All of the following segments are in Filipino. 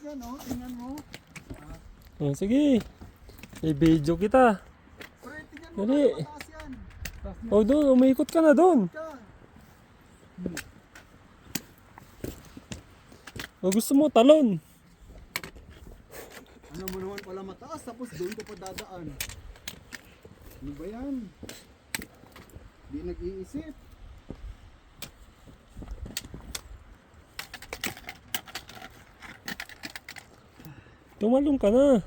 dyan, oh. Tingnan mo. Oh, sige. I-video kita. Pre, tingnan mo. Dali. Mataas yan. Oh, doon. Umiikot ka na doon. Ka. Oh, gusto mo talon. Ano mo naman pala mataas, tapos doon ka pa dadaan. Ano ba yan? Di nag-iisip. Tumalong ka na.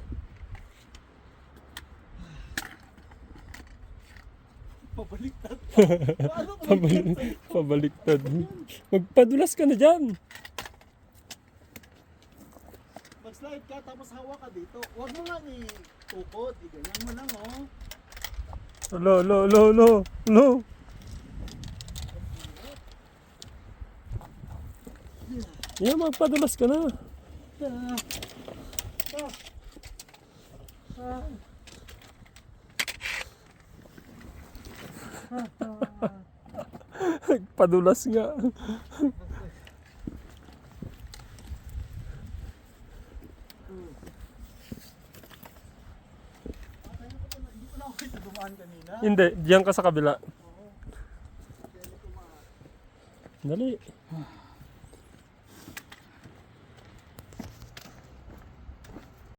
Pabaliktad. Paano kung Pabaliktad. Magpadulas ka na dyan. mag-slide ka, tapos hawa ka dito. Huwag mo lang itukot. Ganyan mo lang, oh. Lo. Yeah, magpadulas ka na. Padulas nga. Hindi ko na ako ito dumaan kanina. Hindi, diyan ka sa kabila. Dali.